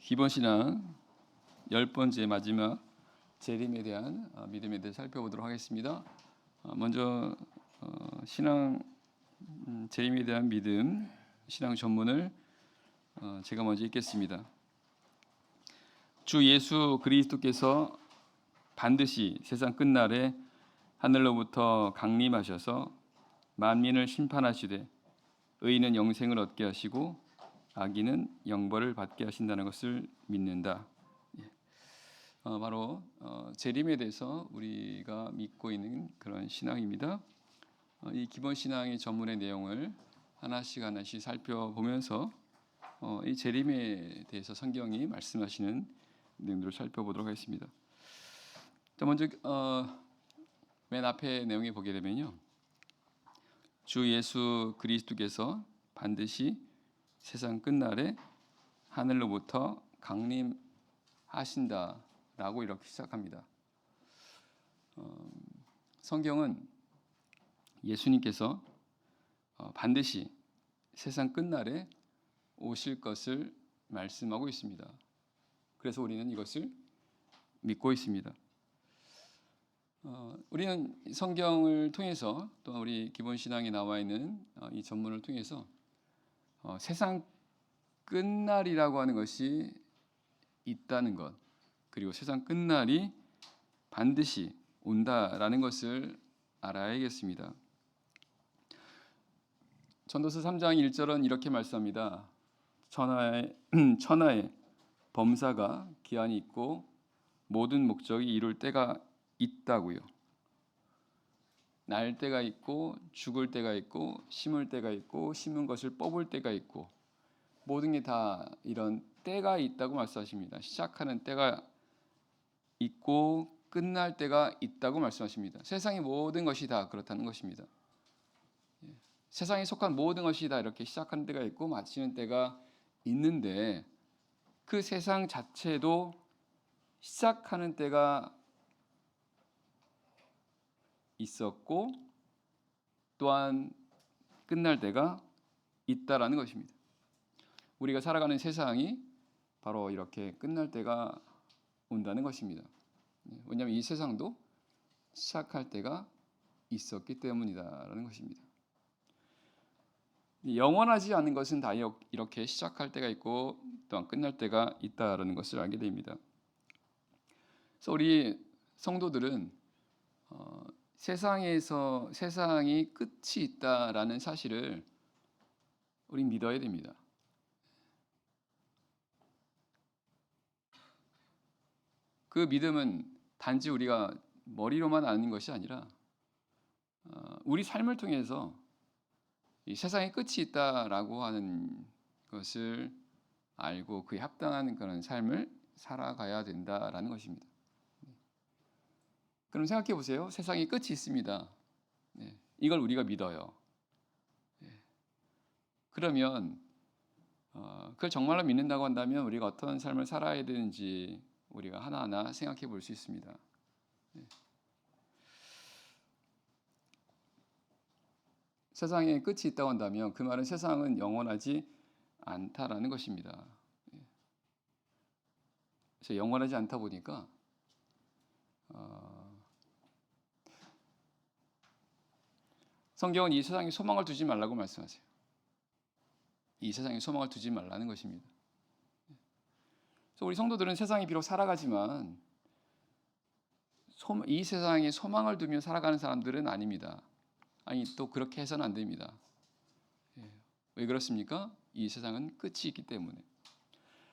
기본 신앙 10번째 마지막 재림에 대한 믿음에 대해 살펴보도록 하겠습니다. 먼저 신앙 재림에 대한 믿음 신앙 전문을 제가 먼저 읽겠습니다. 주 예수 그리스도께서 반드시 세상 끝날에 하늘로부터 강림하셔서 만민을 심판하시되 의인은 영생을 얻게 하시고 악인은 영벌을 받게 하신다는 것을 믿는다. 바로 재림에 대해서 우리가 믿고 있는 그런 신앙입니다. 이 기본 신앙의 전문의 내용을 하나씩 살펴보면서 이 재림에 대해서 성경이 말씀하시는 내용들을 살펴보도록 하겠습니다. 자, 먼저 맨 앞에 내용에 보게 되면요, 주 예수 그리스도께서 반드시 세상 끝날에 하늘로부터 강림하신다라고 이렇게 시작합니다. 성경은 예수님께서 반드시 세상 끝날에 오실 것을 말씀하고 있습니다. 그래서 우리는 이것을 믿고 있습니다. 우리는 성경을 통해서 또 우리 기본 신앙에 나와 있는 이 전문을 통해서 세상 끝날이라고 하는 것이 있다는 것, 그리고 세상 끝날이 반드시 온다라는 것을 알아야겠습니다. 전도서 3장 1절은 이렇게 말씀합니다. 천하의 범사가 기한이 있고 모든 목적이 이룰 때가 있다고요. 날 때가 있고 죽을 때가 있고 심을 때가 있고 심은 것을 뽑을 때가 있고 모든 게 다 이런 때가 있다고 말씀하십니다. 시작하는 때가 있고 끝날 때가 있다고 말씀하십니다. 세상의 모든 것이 다 그렇다는 것입니다. 세상에 속한 모든 것이 다 이렇게 시작하는 때가 있고 마치는 때가 있는데 그 세상 자체도 시작하는 때가 있었고 또한 끝날 때가 있다라는 것입니다. 우리가 살아가는 세상이 바로 이렇게 끝날 때가 온다는 것입니다. 왜냐하면 이 세상도 시작할 때가 있었기 때문이다라는 것입니다. 영원하지 않은 것은 다 이렇게 시작할 때가 있고 또한 끝날 때가 있다라는 것을 알게 됩니다. 그래서 우리 성도들은 세상이 끝이 있다라는 사실을 우리 믿어야 됩니다. 그 믿음은 단지 우리가 머리로만 아는 것이 아니라 우리 삶을 통해서 이 세상에 끝이 있다라고 하는 것을 알고 그에 합당한 그런 삶을 살아가야 된다라는 것입니다. 그럼 생각해 보세요. 세상에 끝이 있습니다. 이걸 우리가 믿어요. 그러면 그걸 정말로 믿는다고 한다면 우리가 어떤 삶을 살아야 되는지 우리가 하나하나 생각해 볼 수 있습니다. 세상에 끝이 있다고 한다면 그 말은 세상은 영원하지 않다라는 것입니다. 그래서 영원하지 않다 보니까 성경은 이 세상에 소망을 두지 말라고 말씀하세요. 이 세상에 소망을 두지 말라는 것입니다. 그래서 우리 성도들은 세상에 비록 살아가지만 이 세상에 소망을 두며 살아가는 사람들은 아닙니다. 아니, 또 그렇게 해서는 안 됩니다. 왜 그렇습니까? 이 세상은 끝이 있기 때문에.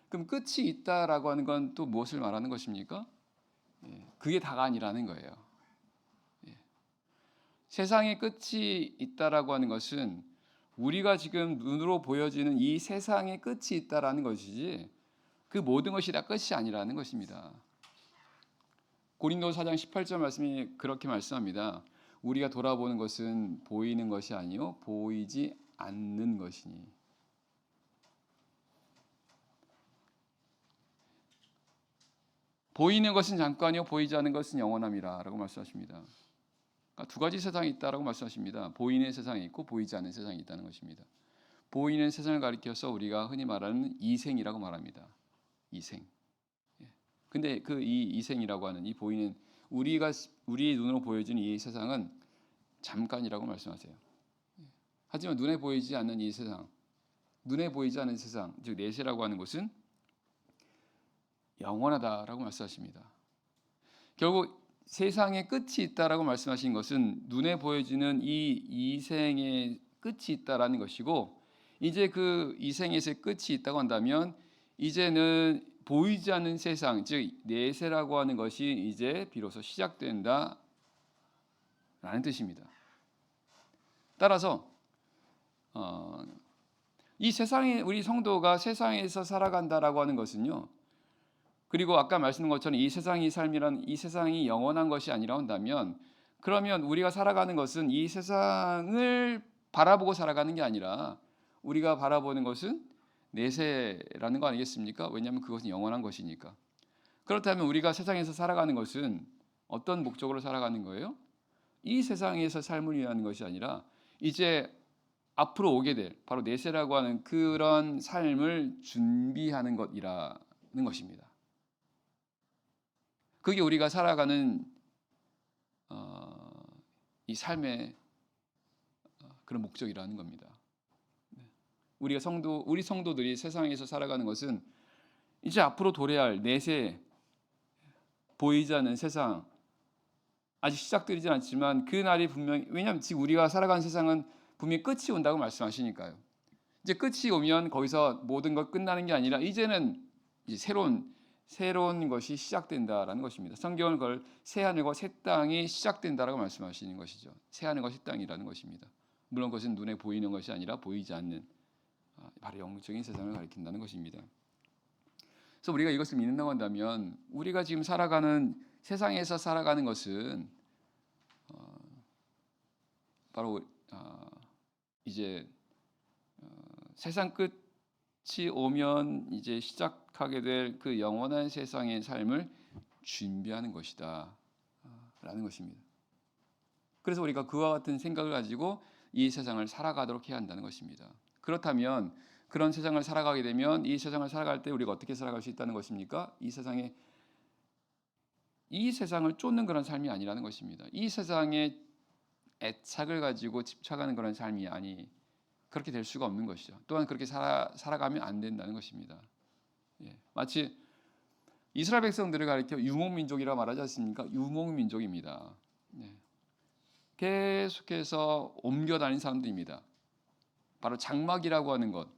그럼 끝이 있다라고 하는 건 또 무엇을 말하는 것입니까? 그게 다가 아니라는 거예요. 세상에 끝이 있다라고 하는 것은 우리가 지금 눈으로 보여지는 이 세상에 끝이 있다라는 것이지 그 모든 것이 다 끝이 아니라는 것입니다. 고린도서 4장 18절 말씀이 그렇게 말씀합니다. 우리가 돌아보는 것은 보이는 것이 아니요 보이지 않는 것이니. 보이는 것은 잠깐이요 보이지 않는 것은 영원함이라라고 말씀하십니다. 그러니까 두 가지 세상이 있다라고 말씀하십니다. 보이는 세상이 있고 보이지 않는 세상이 있다는 것입니다. 보이는 세상을 가리켜서 우리가 흔히 말하는 이생이라고 말합니다. 이생. 예. 근데 그 이 이생이라고 하는 이 보이는 우리 눈으로 보여지는 이 세상은 잠깐이라고 말씀하세요. 하지만 눈에 보이지 않는 이 세상, 눈에 보이지 않는 세상, 즉 내세라고 하는 것은 영원하다라고 말씀하십니다. 결국 세상에 끝이 있다라고 말씀하신 것은 눈에 보여지는 이 이생의 끝이 있다라는 것이고, 이제 그 이생에서의 끝이 있다고 한다면 이제는 보이지 않는 세상, 즉 내세라고 하는 것이 이제 비로소 시작된다라는 뜻입니다. 따라서 이 세상에 우리 성도가 세상에서 살아간다라고 하는 것은요. 그리고 아까 말씀드린 것처럼 이 세상이 삶이란 이 세상이 영원한 것이 아니라 한다면, 그러면 우리가 살아가는 것은 이 세상을 바라보고 살아가는 게 아니라 우리가 바라보는 것은 내세라는 거 아니겠습니까? 왜냐하면 그것은 영원한 것이니까. 그렇다면 우리가 세상에서 살아가는 것은 어떤 목적으로 살아가는 거예요? 이 세상에서 삶을 위한 것이 아니라 이제 앞으로 오게 될 바로 내세라고 하는 그런 삶을 준비하는 것이라는 것입니다. 그게 우리가 살아가는 이 삶의 그런 목적이라는 겁니다. 우리 성도들이 세상에서 살아가는 것은 이제 앞으로 도래할 내세, 보이지 않는 세상, 아직 시작되지 않지만 그 날이 분명히, 왜냐하면 지금 우리가 살아가는 세상은 분명히 끝이 온다고 말씀하시니까요. 이제 끝이 오면 거기서 모든 것 끝나는 게 아니라 이제는 이제 새로운 것이 시작된다라는 것입니다. 성경은 그걸 새 하늘과 새 땅이 시작된다라고 말씀하시는 것이죠. 새 하늘과 새 땅이라는 것입니다. 물론 그것은 눈에 보이는 것이 아니라 보이지 않는 바로 영적인 세상을 가리킨다는 것입니다. 그래서 우리가 이것을 믿는다고 한다면 우리가 지금 살아가는 세상에서 살아가는 것은 바로 이제 세상 끝이 오면 이제 시작하게 될 그 영원한 세상의 삶을 준비하는 것이다 라는 것입니다. 그래서 우리가 그와 같은 생각을 가지고 이 세상을 살아가도록 해야 한다는 것입니다. 그렇다면 그런 세상을 살아가게 되면 이 세상을 살아갈 때 우리가 어떻게 살아갈 수 있다는 것입니까? 이 세상을 쫓는 그런 삶이 아니라는 것입니다. 이 세상에 애착을 가지고 집착하는 그런 삶이 그렇게 될 수가 없는 것이죠. 또한 그렇게 살아가면 안 된다는 것입니다. 마치 이스라엘 백성들을 가리켜 유목민족이라 말하지 않습니까? 유목민족입니다. 계속해서 옮겨 다닌 사람들입니다. 바로 장막이라고 하는 것,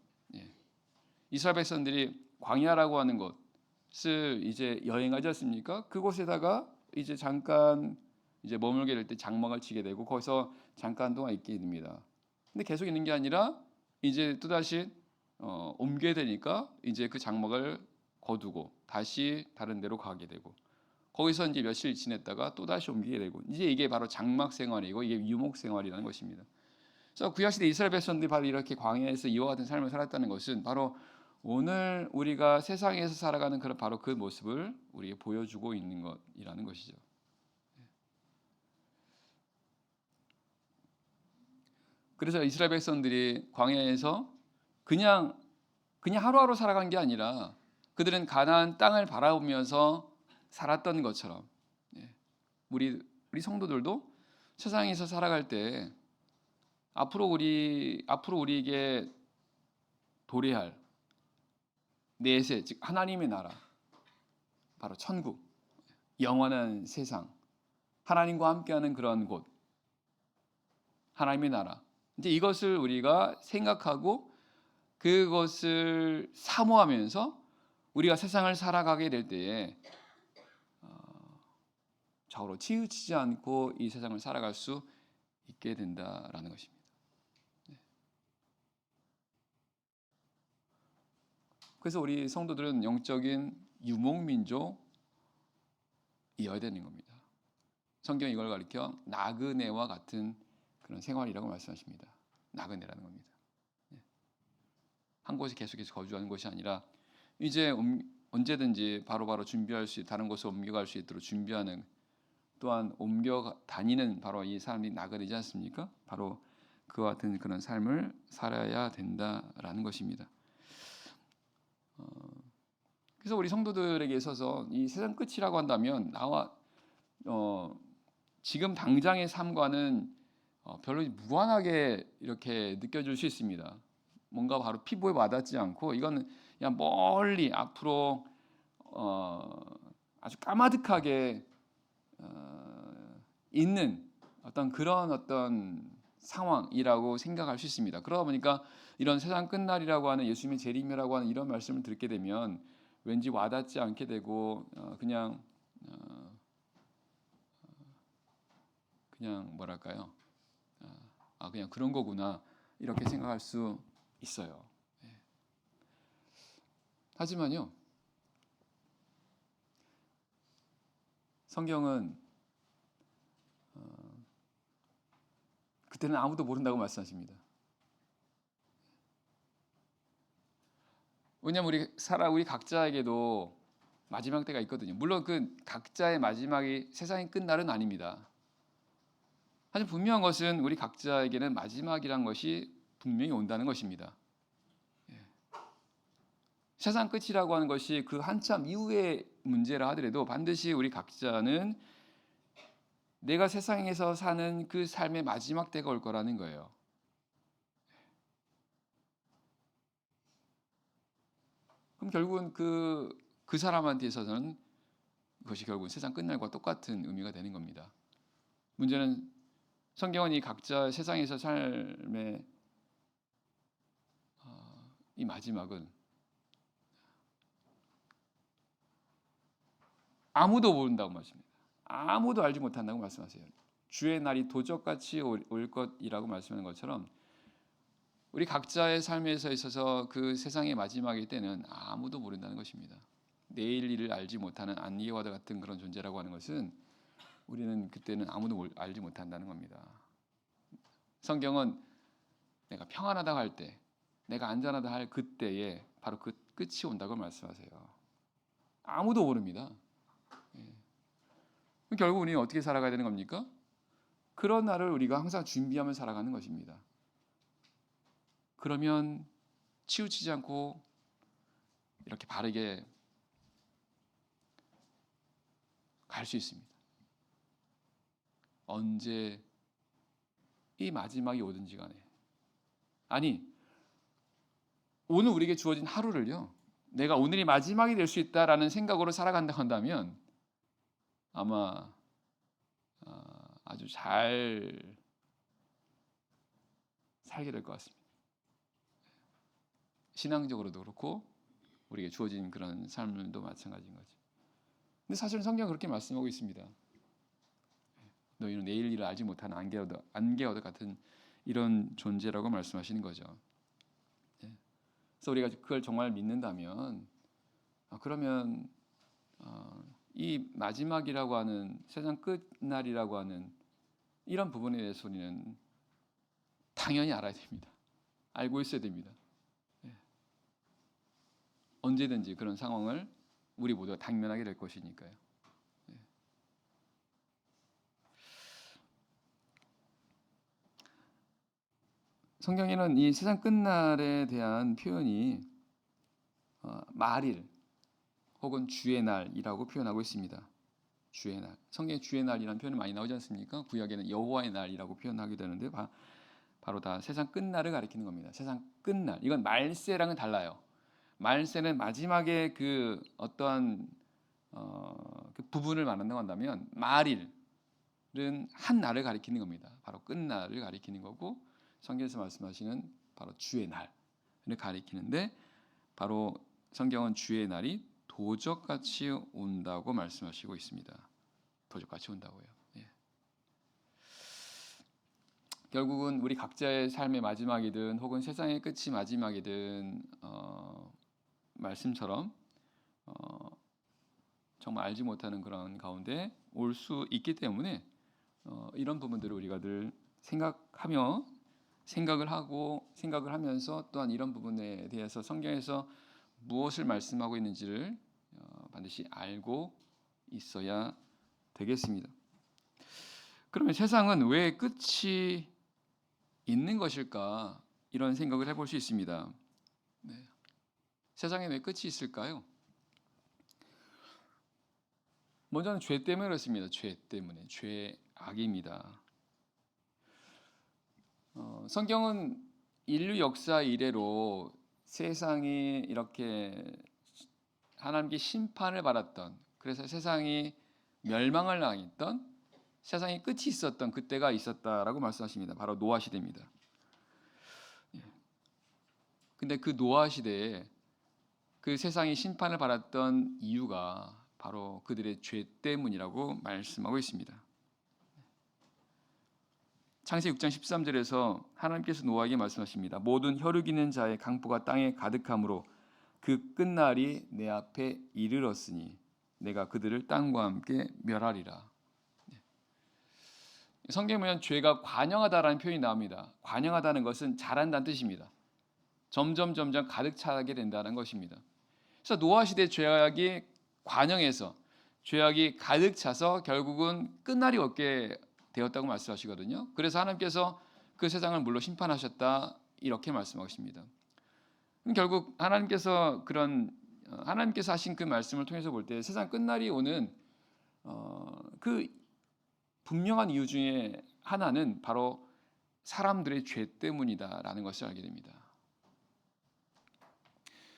이스라엘 백성들이 광야라고 하는 것을 이제 여행하지 않습니까? 그곳에다가 이제 잠깐 이제 머물게 될 때 장막을 치게 되고 거기서 잠깐 동안 있게 됩니다. 근데 계속 있는 게 아니라 이제 또다시 옮겨야 되니까 이제 그 장막을 거두고 다시 다른 데로 가게 되고 거기서 이제 며칠 지냈다가 또다시 옮기게 되고, 이제 이게 바로 장막 생활이고 이게 유목 생활이라는 것입니다. 그래서 구약시대 이스라엘 백성들이 바로 이렇게 광야에서 이와 같은 삶을 살았다는 것은 바로 오늘 우리가 세상에서 살아가는 그런 바로 그 모습을 우리에게 보여주고 있는 것이라는 것이죠. 그래서 이스라엘 백성들이 광야에서 그냥 하루하루 살아간 게 아니라 그들은 가나안 땅을 바라보면서 살았던 것처럼 우리 성도들도 세상에서 살아갈 때 앞으로 우리에게 도래할 내세, 즉 하나님의 나라, 바로 천국, 영원한 세상, 하나님과 함께하는 그런 곳, 하나님의 나라, 이제 이것을 우리가 생각하고 그것을 사모하면서 우리가 세상을 살아가게 될 때에 좌우로 치우치지 않고 이 세상을 살아갈 수 있게 된다라는 것입니다. 그래서 우리 성도들은 영적인 유목민족이어야 되는 겁니다. 성경이 이걸 가리켜 나그네와 같은 그런 생활이라고 말씀하십니다. 나그네라는 겁니다. 한 곳에 계속해서 거주하는 것이 아니라 이제 언제든지 바로바로 준비할 수 다른 곳에 옮겨갈 수 있도록 준비하는, 또한 옮겨 다니는 바로 이 사람이 나그네지 않습니까? 바로 그와 같은 그런 삶을 살아야 된다라는 것입니다. 그래서 우리 성도들에게 있어서 이 세상 끝이라고 한다면 나와 지금 당장의 삶과는 별로 무관하게 이렇게 느껴질 수 있습니다. 뭔가 바로 피부에 와닿지 않고 이거는 그냥 멀리 앞으로 아주 까마득하게 있는 그런 어떤 상황이라고 생각할 수 있습니다. 그러다 보니까 이런 세상 끝날이라고 하는 예수님의 재림이라고 하는 이런 말씀을 듣게 되면 왠지 와닿지 않게 되고 그냥 뭐랄까요? 그냥 그런 거구나 이렇게 생각할 수 있어요. 하지만요, 성경은 그때는 아무도 모른다고 말씀하십니다. 왜냐하면 우리 각자에게도 마지막 때가 있거든요. 물론 그 각자의 마지막이 세상의 끝날은 아닙니다. 하지만 분명한 것은 우리 각자에게는 마지막이란 것이 분명히 온다는 것입니다. 세상 끝이라고 하는 것이 그 한참 이후의 문제라 하더라도 반드시 우리 각자는 내가 세상에서 사는 그 삶의 마지막 때가 올 거라는 거예요. 그럼 결국은 그 사람한테 있어서는 그것이 결국은 세상 끝날과 똑같은 의미가 되는 겁니다. 문제는 성경은 이 각자 세상에서 삶의 이 마지막은 아무도 모른다고 말씀합니다. 아무도 알지 못한다고 말씀하세요. 주의 날이 도적같이 올 것이라고 말씀하는 것처럼 우리 각자의 삶에서 있어서 그 세상의 마지막일 때는 아무도 모른다는 것입니다. 내일 일을 알지 못하는 안개와 같은 그런 존재라고 하는 것은 우리는 그때는 아무도 알지 못한다는 겁니다. 성경은 내가 평안하다 할 때, 내가 안전하다 할 그때에 바로 그 끝이 온다고 말씀하세요. 아무도 모릅니다. 결국 우리는 어떻게 살아가야 되는 겁니까? 그런 날을 우리가 항상 준비하며 살아가는 것입니다. 그러면 치우치지 않고 이렇게 바르게 갈 수 있습니다. 언제 이 마지막이 오든지 간에. 아니, 오늘 우리에게 주어진 하루를요, 내가 오늘이 마지막이 될 수 있다라는 생각으로 살아간다고 한다면 아마 아주 잘 살게 될 것 같습니다. 신앙적으로도 그렇고 우리에게 주어진 그런 삶도 마찬가지인 거죠. 근데 사실은 성경은 그렇게 말씀하고 있습니다. 너희는 내일 일을 알지 못하는 안개와도 같은 이런 존재라고 말씀하시는 거죠. 그래서 우리가 그걸 정말 믿는다면 그러면 이 마지막이라고 하는 세상 끝날이라고 하는 이런 부분에 대해서 우리는 당연히 알아야 됩니다. 알고 있어야 됩니다. 언제든지 그런 상황을 우리 모두가 당면하게 될 것이니까요. 성경에는 이 세상 끝날에 대한 표현이 말일 혹은 주의 날이라고 표현하고 있습니다. 주의 날. 성경에 주의 날이라는 표현이 많이 나오지 않습니까? 구약에는 여호와의 날이라고 표현하게 되는데 바로 다 세상 끝날을 가리키는 겁니다. 세상 끝날. 이건 말세랑은 달라요. 말세는 마지막에 그 어떠한 그 부분을 말한다고 한다면 말일은 한 날을 가리키는 겁니다. 바로 끝날을 가리키는 거고 성경에서 말씀하시는 바로 주의 날을 가리키는데 바로 성경은 주의 날이 도적같이 온다고 말씀하시고 있습니다. 도적같이 온다고요. 결국은 우리 각자의 삶의 마지막이든 혹은 세상의 끝이 마지막이든 말씀처럼 정말 알지 못하는 그런 가운데 올 수 있기 때문에 이런 부분들을 우리가 늘 생각을 하면서 또한 이런 부분에 대해서 성경에서 무엇을 말씀하고 있는지를 반드시 알고 있어야 되겠습니다. 그러면 세상은 왜 끝이 있는 것일까? 이런 생각을 해볼 수 있습니다. 세상에 왜 끝이 있을까요? 먼저는 죄 때문에 그렇습니다. 죄 때문에. 죄악입니다. 성경은 인류 역사 이래로 세상이 이렇게 하나님께 심판을 받았던, 그래서 세상이 멸망을 당했던, 세상이 끝이 있었던 그때가 있었다라고 말씀하십니다. 바로 노아 시대입니다. 근데 그 노아 시대에 그 세상이 심판을 받았던 이유가 바로 그들의 죄 때문이라고 말씀하고 있습니다. 창세기 6장 13절에서 하나님께서 노아에게 말씀하십니다. 모든 혈육 있는 자의 강포가 땅에 가득함으로 그 끝날이 내 앞에 이르렀으니 내가 그들을 땅과 함께 멸하리라. 성경에 보면 죄가 관영하다라는 표현이 나옵니다. 관영하다는 것은 자란다는 뜻입니다. 점점 가득 차게 된다는 것입니다. 그래서 노아 시대 죄악이 관영해서 죄악이 가득 차서 결국은 끝날이 없게 되었다고 말씀하시거든요. 그래서 하나님께서 그 세상을 물로 심판하셨다 이렇게 말씀하십니다. 결국 하나님께서 하신 그 말씀을 통해서 볼 때 세상 끝날이 오는 그 분명한 이유 중에 하나는 바로 사람들의 죄 때문이다라는 것을 알게 됩니다.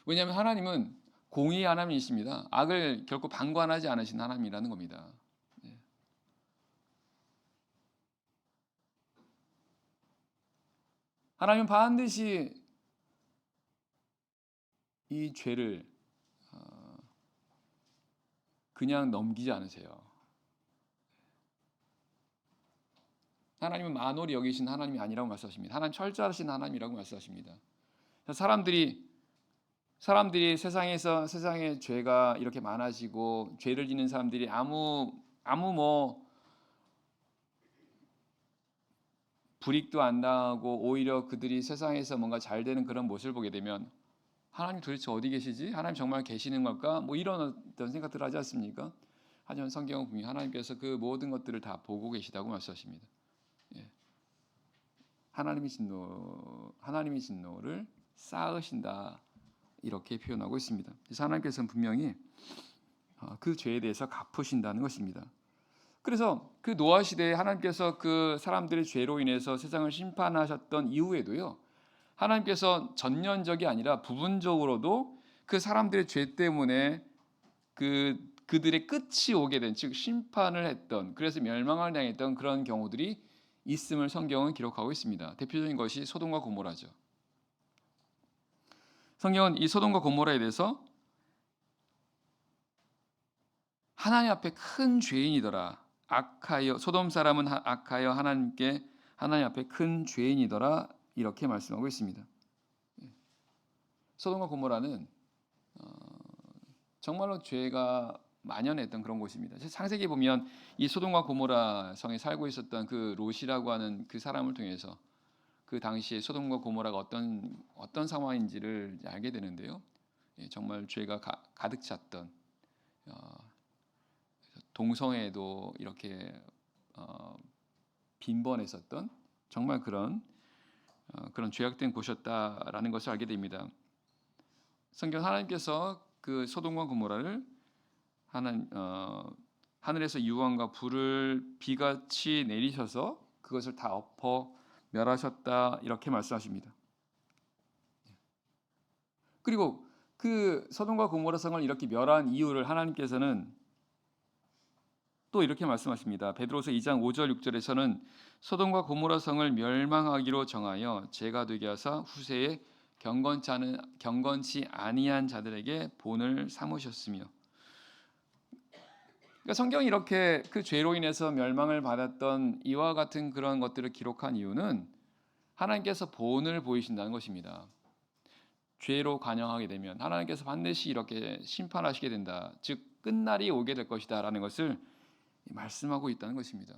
왜냐하면 하나님은 공의의 하나님이십니다. 악을 결코 방관하지 않으신 하나님이라는 겁니다. 하나님은 반드시 이 죄를 그냥 넘기지 않으세요. 하나님은 만홀히 여기신 하나님이 아니라고 말씀하십니다. 하나님 철저하신 하나님이라고 말씀하십니다. 사람들이 세상에서 세상의 죄가 이렇게 많아지고 죄를 짓는 사람들이 아무 불이익도 안 당하고 오히려 그들이 세상에서 뭔가 잘 되는 그런 모습을 보게 되면 하나님 도대체 어디 계시지? 하나님 정말 계시는 걸까? 이런 어떤 생각들을 하지 않습니까? 하지만 성경은 분명히 하나님께서 그 모든 것들을 다 보고 계시다고 말씀하십니다. 하나님의 진노를 쌓으신다 이렇게 표현하고 있습니다. 그래서 하나님께서는 분명히 그 죄에 대해서 갚으신다는 것입니다. 그래서 그 노아 시대에 하나님께서 그 사람들의 죄로 인해서 세상을 심판하셨던 이후에도요, 하나님께서 전면적이 아니라 부분적으로도 그 사람들의 죄 때문에 그들의 끝이 오게 된, 즉 심판을 했던, 그래서 멸망을 당했던 그런 경우들이 있음을 성경은 기록하고 있습니다. 대표적인 것이 소돔과 고모라죠. 성경은 이 소돔과 고모라에 대해서 하나님 앞에 큰 죄인이더라. 소돔 사람은 악하여 하나님 앞에 큰 죄인이더라. 이렇게 말씀하고 있습니다. 소돔과 고모라는 정말로 죄가 만연했던 그런 곳입니다. 창세기에 보면 이 소돔과 고모라 성에 살고 있었던 그 롯이라고 하는 그 사람을 통해서 그 당시에 소돔과 고모라가 어떤 상황인지를 알게 되는데요. 정말 죄가 가득 찼던, 동성애도 이렇게 빈번했었던 정말 그런 죄악된 곳이었다라는 것을 알게 됩니다. 성경 하나님께서 그 소돔과 고모라를 하늘에서 유황과 불을 비같이 내리셔서 그것을 다 엎어 멸하셨다 이렇게 말씀하십니다. 그리고 그 소돔과 고모라 성을 이렇게 멸한 이유를 하나님께서는 또 이렇게 말씀하십니다. 베드로서 2장 5절 6절에서는 소돔과 고모라 성을 멸망하기로 정하여 죄가 되게 하사 후세에 경건치 아니한 자들에게 본을 삼으셨으며, 그러니까 성경이 이렇게 그 죄로 인해서 멸망을 받았던 이와 같은 그런 것들을 기록한 이유는 하나님께서 본을 보이신다는 것입니다. 죄로 관영하게 되면 하나님께서 반드시 이렇게 심판하시게 된다. 즉 끝날이 오게 될 것이다라는 것을 말씀하고 있다는 것입니다.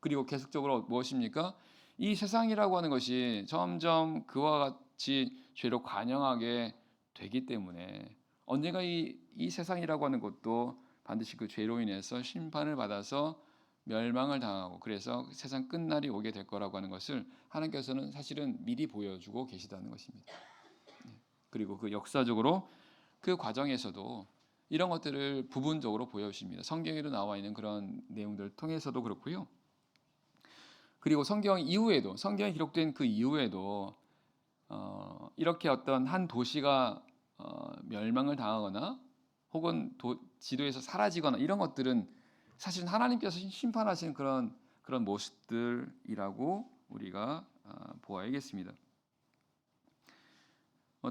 그리고 계속적으로 무엇입니까? 이 세상이라고 하는 것이 점점 그와 같이 죄로 관영하게 되기 때문에 언젠가 이 세상이라고 하는 것도 반드시 그 죄로 인해서 심판을 받아서 멸망을 당하고 그래서 세상 끝날이 오게 될 거라고 하는 것을 하나님께서는 사실은 미리 보여주고 계시다는 것입니다. 그리고 그 역사적으로 그 과정에서도 이런 것들을 부분적으로 보여주십니다. 성경에도 나와 있는 그런 내용들을 통해서도 그렇고요. 그리고 성경이 기록된 그 이후에도 이렇게 어떤 한 도시가 멸망을 당하거나 혹은 지도에서 사라지거나 이런 것들은 사실은 하나님께서 심판하시는 그런 모습들이라고 우리가 보아야겠습니다.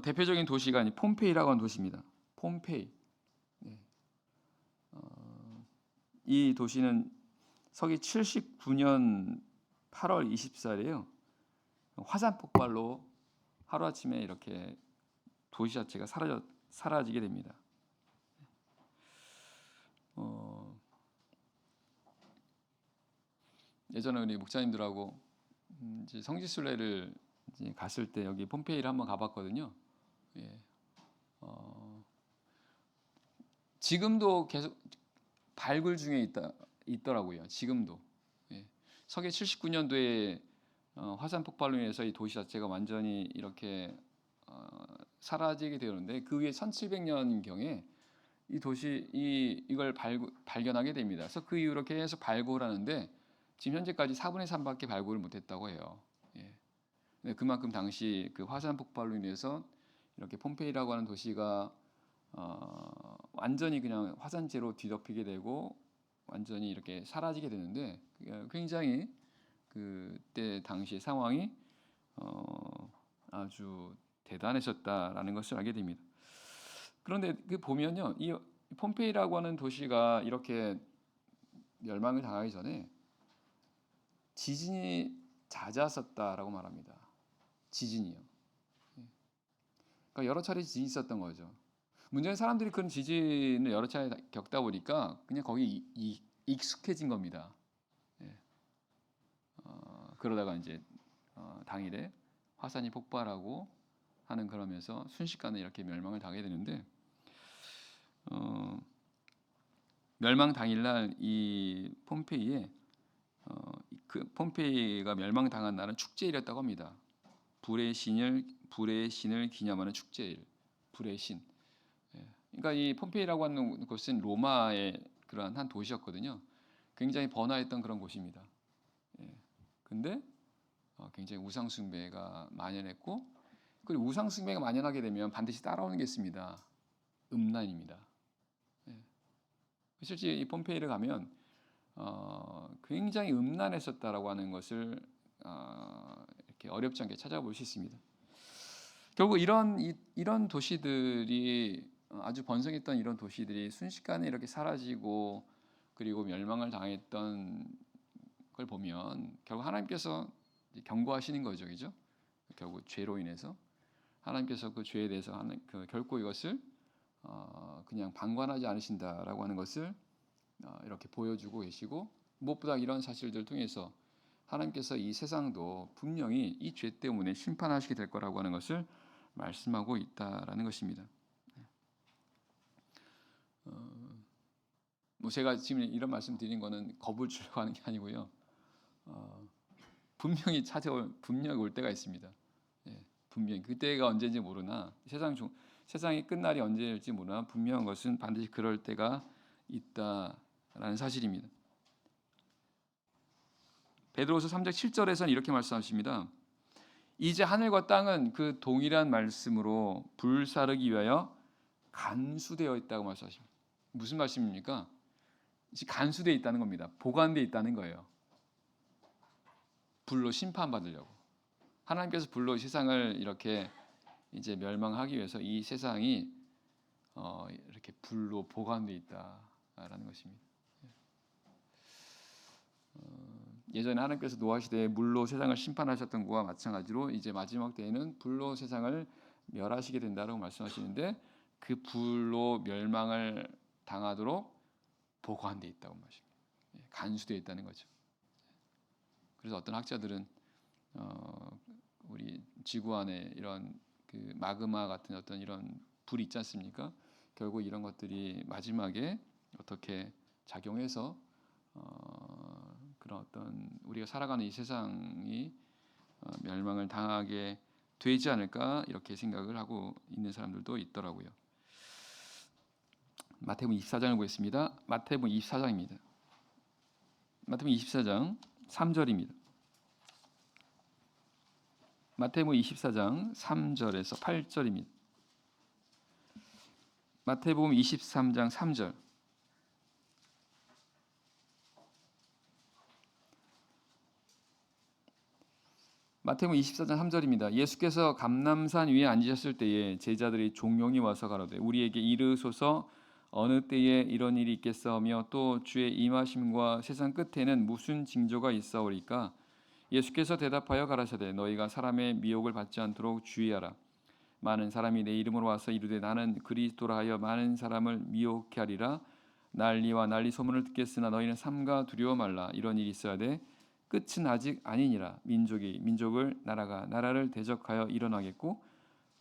대표적인 도시가 폼페이라고 하는 도시입니다. 폼페이. 네. 이 도시는 서기 79년 8월 24일에요. 화산 폭발로 하루아침에 이렇게 도시 자체가 사라지게 됩니다. 예전에 우리 목사님들하고 이제 성지순례를 이제 갔을 때 여기 폼페이를 한번 가봤거든요. 예. 지금도 계속 발굴 중에 있더라고요. 지금도. 예. 서기 79년도에 화산 폭발로 인해서 이 도시 자체가 완전히 이렇게 사라지게 되었는데 그 후에 1700년 경에 이 도시 이걸 발견하게 됩니다. 그래서 그 이후로 계속 발굴하는데 지금 현재까지 4분의 3밖에 발굴을 못했다고 해요. 예. 근데 그만큼 당시 그 화산 폭발로 인해서 이렇게 폼페이라고 하는 도시가 완전히 그냥 화산재로 뒤덮이게 되고 완전히 이렇게 사라지게 되는데 굉장히 그때 당시의 상황이 아주 대단했었다라는 것을 알게 됩니다. 그런데 그 보면요, 이 폼페이라고 하는 도시가 이렇게 멸망을 당하기 전에 지진이 잦았었다라고 말합니다. 지진이요. 그러니까 여러 차례 지진이 있었던 거죠. 문제는 사람들이 그런 지진을 여러 차례 겪다 보니까 그냥 거기 익숙해진 겁니다. 예. 그러다가 이제 당일에 화산이 폭발하고 하는 그러면서 순식간에 이렇게 멸망을 당하게 되는데 멸망 당일날 이 폼페이에 그 폼페이가 멸망당한 날은 축제일이었다고 합니다. 불의 신을 기념하는 축제일, 불의 신. 예. 그러니까 이 폼페이라고 하는 곳은 로마의 그러한 한 도시였거든요. 굉장히 번화했던 그런 곳입니다. 예. 근데 굉장히 우상 숭배가 만연했고, 그리고 우상 숭배가 만연하게 되면 반드시 따라오는 게 있습니다. 음란입니다. 예. 실제 이 폼페이를 가면 굉장히 음란했었다라고 하는 것을 이렇게 어렵지 않게 찾아볼 수 있습니다. 결국 이런 도시들이 아주 번성했던 이런 도시들이 순식간에 이렇게 사라지고 그리고 멸망을 당했던 걸 보면 결국 하나님께서 경고하시는 거죠, 그죠? 결국 죄로 인해서 하나님께서 그 죄에 대해서 결코 이것을 그냥 방관하지 않으신다라고 하는 것을 이렇게 보여주고 계시고 무엇보다 이런 사실들을 통해서 하나님께서 이 세상도 분명히 이 죄 때문에 심판하시게 될 거라고 하는 것을 말씀하고 있다라는 것입니다. 뭐 제가 지금 이런 말씀 드린 거는 겁을 주려고 하는 게 아니고요. 분명히 분명히 올 때가 있습니다. 예, 분명히 그때가 언제인지 모르나 세상의 끝날이 언제일지 모르나 분명한 것은 반드시 그럴 때가 있다라는 사실입니다. 베드로서 3장 7절에서는 이렇게 말씀하십니다. 이제 하늘과 땅은 그 동일한 말씀으로 불사르기 위하여 간수되어 있다고 말씀하십니다. 무슨 말씀입니까? 간수되어 있다는 겁니다. 보관되어 있다는 거예요. 불로 심판받으려고. 하나님께서 불로 세상을 이렇게 이제 멸망하기 위해서 이 세상이 이렇게 불로 보관되어 있다라는 것입니다. 예전에 하나님께서 노아 시대에 물로 세상을 심판하셨던 것과 마찬가지로 이제 마지막 때에는 불로 세상을 멸하시게 된다고 말씀하시는데 그 불로 멸망을 당하도록 보관되어 있다고 말씀합니다. 간수되어 있다는 거죠. 그래서 어떤 학자들은 우리 지구 안에 이런 그 마그마 같은 어떤 이런 불이 있지 않습니까? 결국 이런 것들이 마지막에 어떻게 작용해서 그런 어떤 우리가 살아가는 이 세상이 멸망을 당하게 되지 않을까 이렇게 생각을 하고 있는 사람들도 있더라고요. 마태복음 24장을 보겠습니다. 마태복음 24장입니다. 마태복음 24장 3절입니다. 마태복음 24장 3절에서 8절입니다. 마태복음 23장 3절. 마태복음 24장 3절입니다. 예수께서 감람산 위에 앉으셨을 때에 제자들이 종용이 와서 가로되 우리에게 이르소서 어느 때에 이런 일이 있겠사오며 또 주의 임하심과 세상 끝에는 무슨 징조가 있사오리까? 예수께서 대답하여 가라사대 너희가 사람의 미혹을 받지 않도록 주의하라. 많은 사람이 내 이름으로 와서 이르되 나는 그리스도라 하여 많은 사람을 미혹케 하리라. 난리와 난리 소문을 듣겠으나 너희는 삼가 두려워 말라. 이런 일이 있어야 돼. 끝은 아직 아니니라. 민족이 민족을 나라가 나라를 대적하여 일어나겠고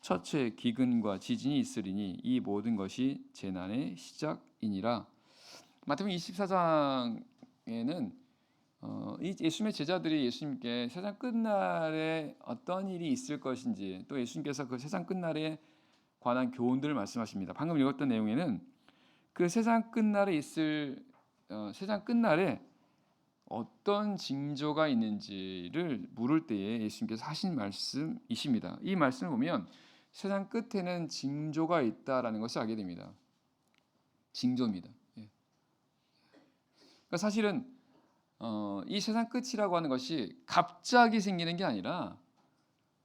처처에 기근과 지진이 있으리니 이 모든 것이 재난의 시작이니라. 마태복음 24장에는 이 예수님의 제자들이 예수님께 세상 끝날에 어떤 일이 있을 것인지 또 예수님께서 그 세상 끝날에 관한 교훈들을 말씀하십니다. 방금 읽었던 내용에는 그 세상 끝날에 있을 세상 끝날에 어떤 징조가 있는지를 물을 때에 예수님께서 하신 말씀이십니다. 이 말씀을 보면 세상 끝에는 징조가 있다라는 것을 알게 됩니다. 징조입니다. 예. 그러니까 사실은 이 세상 끝이라고 하는 것이 갑자기 생기는 게 아니라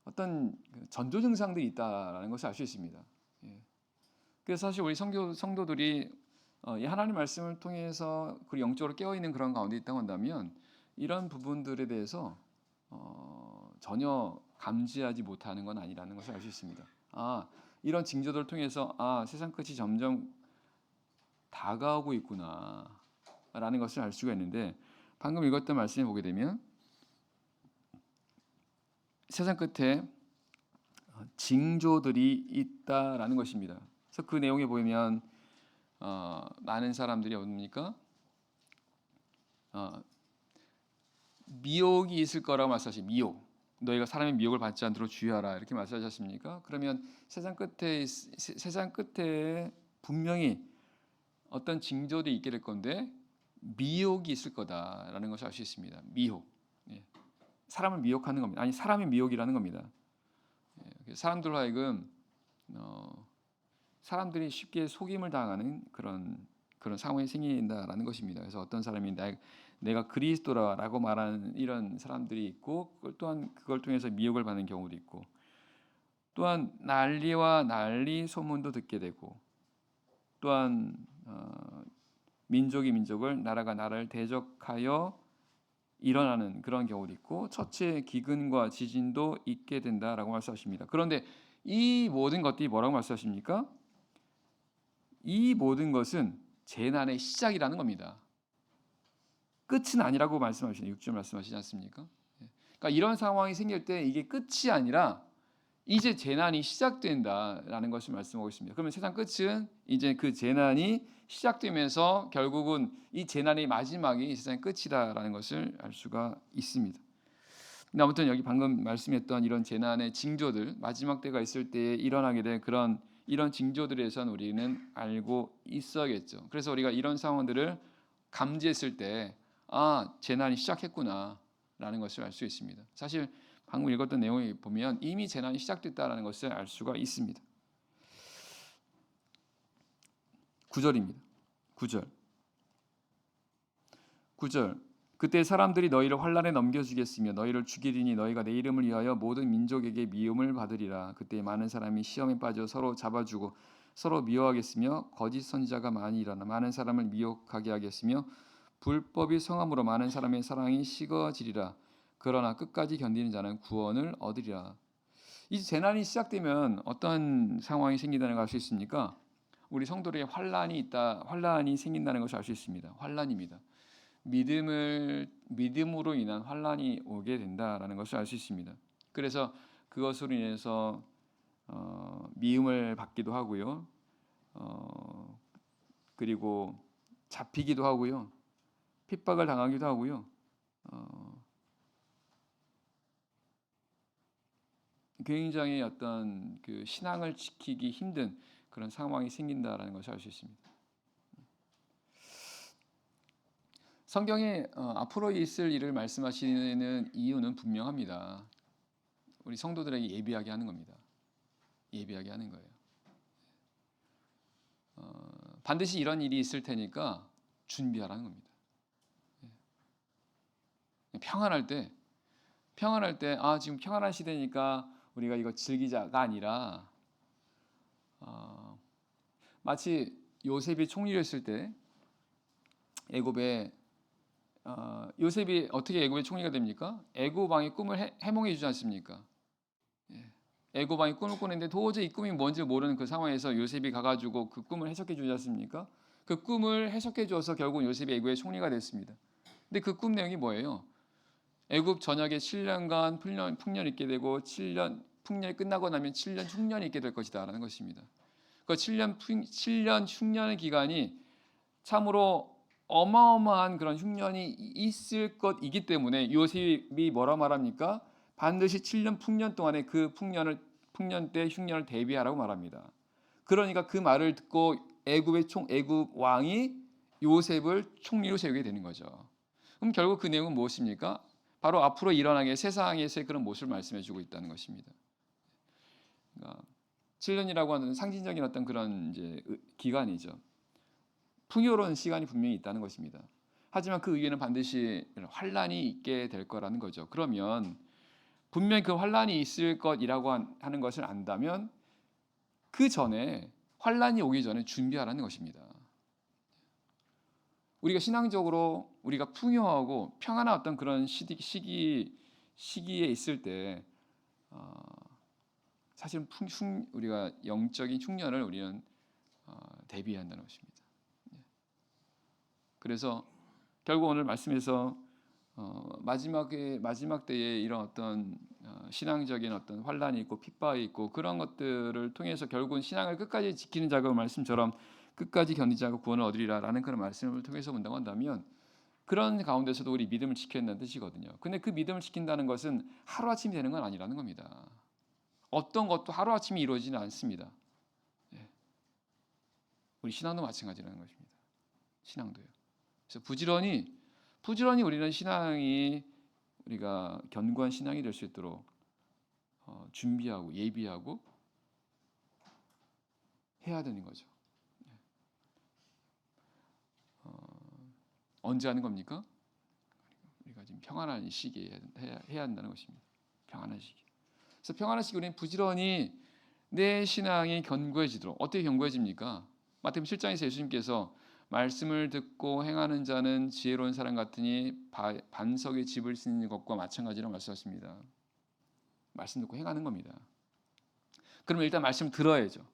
어떤 전조 증상들이 있다라는 것을 알 수 있습니다. 예. 그래서 사실 우리 성도들이 이 하나님 말씀을 통해서 그 영적으로 깨어 있는 그런 가운데 있다고 한다면 이런 부분들에 대해서 전혀 감지하지 못하는 건 아니라는 것을 알 수 있습니다. 이런 징조들을 통해서 세상 끝이 점점 다가오고 있구나라는 것을 알 수가 있는데 방금 읽었던 말씀을 보게 되면 세상 끝에 징조들이 있다라는 것입니다. 그래서 그 내용에 보면 많은 사람들이 뭡니까? 미혹이 있을 거라고 말씀하시. 미혹. 너희가 사람의 미혹을 받지 않도록 주의하라 이렇게 말씀하셨습니까? 그러면 세상 끝에 분명히 어떤 징조들이 있게 될 건데 미혹이 있을 거다라는 것을 알 수 있습니다. 미혹. 예. 사람을 미혹하는 겁니다. 아니 사람의 미혹이라는 겁니다. 예. 사람들로 하여금 사람들이 쉽게 속임을 당하는 그런 상황이 생긴다라는 것입니다. 그래서 어떤 사람이 내가 그리스도라고 말하는 이런 사람들이 있고 또한 그걸 통해서 미혹을 받는 경우도 있고 또한 난리와 난리 소문도 듣게 되고 또한 민족이 민족을 나라가 나라를 대적하여 일어나는 그런 경우도 있고 처치의 기근과 지진도 있게 된다라고 말씀하십니다. 그런데 이 모든 것들이 뭐라고 말씀하십니까? 이 모든 것은 재난의 시작이라는 겁니다. 끝은 아니라고 말씀하시네요. 6절 말씀하시지 않습니까? 그러니까 이런 상황이 생길 때 이게 끝이 아니라 이제 재난이 시작된다라는 것을 말씀하고 있습니다. 그러면 세상 끝은 이제 그 재난이 시작되면서 결국은 이 재난의 마지막이 세상의 끝이다라는 것을 알 수가 있습니다. 근데 아무튼 여기 방금 말씀했던 이런 재난의 징조들, 마지막 때가 있을 때에 일어나게 될 이런 징조들에 대해서는 우리는 알고 있어야겠죠. 그래서 우리가 이런 상황들을 감지했을 때 재난이 시작했구나라는 것을 알 수 있습니다. 사실 방금 읽었던 내용을 보면 이미 재난이 시작됐다라는 것을 알 수가 있습니다. 9절입니다. 9절. 그때 사람들이 너희를 환난에 넘겨주겠으며 너희를 죽이리니 너희가 내 이름을 위하여 모든 민족에게 미움을 받으리라. 그때 많은 사람이 시험에 빠져 서로 잡아주고 서로 미워하겠으며 거짓 선지자가 많이 일어나 많은 사람을 미혹하게 하겠으며 불법이 성함으로 많은 사람의 사랑이 식어지리라. 그러나 끝까지 견디는 자는 구원을 얻으리라. 이 재난이 시작되면 어떤 상황이 생긴다는 걸 알 수 있습니까? 우리 성도들의 환난이 생긴다는 것을 알 수 있습니다. 환난입니다. 믿음으로 인한 환난이 오게 된다라는 것을 알 수 있습니다. 그래서 그것으로 인해서 미움을 받기도 하고요. 그리고 잡히기도 하고요. 핍박을 당하기도 하고요. 굉장히 어떤 그 신앙을 지키기 힘든 그런 상황이 생긴다라는 것을 알 수 있습니다. 성경에 앞으로 있을 일을 말씀하시는 이유는 분명합니다. 우리 성도들에게 예비하게 하는 겁니다. 예비하게 하는 거예요. 반드시 이런 일이 있을 테니까 준비하라는 겁니다. 평안할 때 지금 평안한 시대니까 우리가 이거 즐기자가 아니라 마치 요셉이 총리였을 때 애굽에 요셉이 어떻게 애굽의 총리가 됩니까? 애굽 왕이 꿈을 해몽해 주지 않습니까? 애굽 왕이 꿈을 꾸는데 도저히 이 꿈이 뭔지 모르는 그 상황에서 요셉이 가가지고 그 꿈을 해석해 주지 않습니까? 그 꿈을 해석해 줘서 결국 요셉이 애굽의 총리가 됐습니다. 근데 그 꿈 내용이 뭐예요? 애굽 전역에 7년간 풍년 있게 되고 7년 풍년이 끝나고 나면 7년 흉년이 있게 될 것이다라는 것입니다. 그 7년 흉년의 기간이 참으로 어마어마한 그런 흉년이 있을 것이기 때문에 요셉이 뭐라 말합니까? 반드시 7년 풍년 동안에 그 풍년 때 흉년을 대비하라고 말합니다. 그러니까 그 말을 듣고 애굽 왕이 요셉을 총리로 세우게 되는 거죠. 그럼 결국 그 내용은 무엇입니까? 바로 앞으로 일어나게 세상에서의 그런 모습을 말씀해 주고 있다는 것입니다. 그러니까 7년이라고 하는 상징적인 어떤 그런 이제 기간이죠. 풍요로운 시간이 분명히 있다는 것입니다. 하지만 그 위에는 반드시 환란이 있게 될 거라는 거죠. 그러면 분명히 그 환란이 있을 것이라고 하는 것을 안다면 그 전에 환란이 오기 전에 준비하라는 것입니다. 우리가 신앙적으로 우리가 풍요하고 평안한 어떤 그런 시기에 있을 때 사실은 우리가 영적인 흉년을 우리는 대비해야 한다는 것입니다. 그래서 결국 오늘 말씀에서 마지막 때에 이런 어떤 신앙적인 어떤 환란이 있고 핍박이 있고 그런 것들을 통해서 결국은 신앙을 끝까지 지키는 자가 말씀처럼 끝까지 견디자가 구원을 얻으리라라는 그런 말씀을 통해서 본다고 한다면 그런 가운데서도 우리 믿음을 지켜야 한다는 뜻이거든요. 근데 그 믿음을 지킨다는 것은 하루아침이 되는 건 아니라는 겁니다. 어떤 것도 하루아침에 이루어지지는 않습니다. 우리 신앙도 마찬가지라는 것입니다. 신앙도요. 그래서 부지런히 우리는 신앙이 우리가 견고한 신앙이 될 수 있도록 준비하고 예비하고 해야 되는 거죠. 언제 하는 겁니까? 우리가 지금 평안한 시기에 해야 한다는 것입니다. 평안한 시기. 그래서 평안한 시기 우리는 부지런히 내 신앙이 견고해지도록 어떻게 견고해집니까? 마태복음 7장에서 예수님께서 말씀을 듣고 행하는 자는 지혜로운 사람 같으니 반석의 집을 짓는 것과 마찬가지라고 말씀하십니다. 말씀 듣고 행하는 겁니다. 그러면 일단 말씀 들어야죠.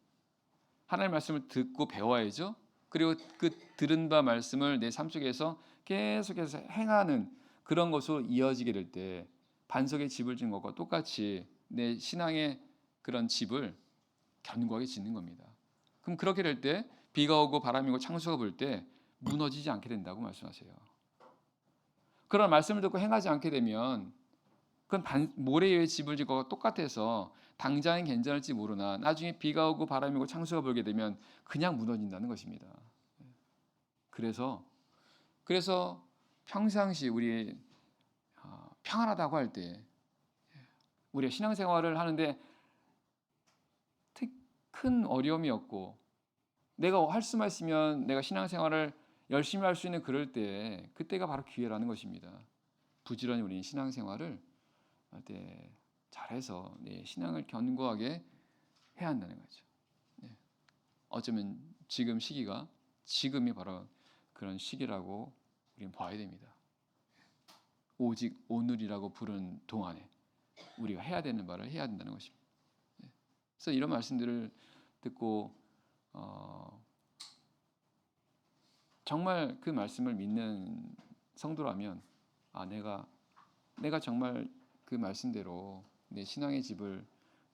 하나님의 말씀을 듣고 배워야죠. 그리고 그 들은 바 말씀을 내 삶 속에서 계속해서 행하는 그런 것으로 이어지게 될 때 반석의 집을 짓는 것과 똑같이 내 신앙의 그런 집을 견고하게 짓는 겁니다. 그럼 그렇게 될 때 비가 오고 바람이 오고 창수가 불 때 무너지지 않게 된다고 말씀하세요. 그런 말씀을 듣고 행하지 않게 되면 그건 모래 위에 집을 짓고 똑같아서 당장은 괜찮을지 모르나 나중에 비가 오고 바람이 오고 창수가 불게 되면 그냥 무너진다는 것입니다. 그래서 평상시 우리 평안하다고 할 때 우리가 신앙생활을 하는데 큰 어려움이 없고 내가 할 수만 있으면 내가 신앙생활을 열심히 할 수 있는 그럴 때 그때가 바로 기회라는 것입니다. 부지런히 우리는 신앙생활을 할 때 잘해서 내 신앙을 견고하게 해야 한다는 거죠. 어쩌면 지금이 바로 그런 시기라고 우리는 봐야 됩니다. 오직 오늘이라고 부른 동안에 우리가 해야 되는 바를 해야 된다는 것입니다. 그래서 이런 말씀들을 듣고 정말 그 말씀을 믿는 성도라면 내가 정말 그 말씀대로 내 신앙의 집을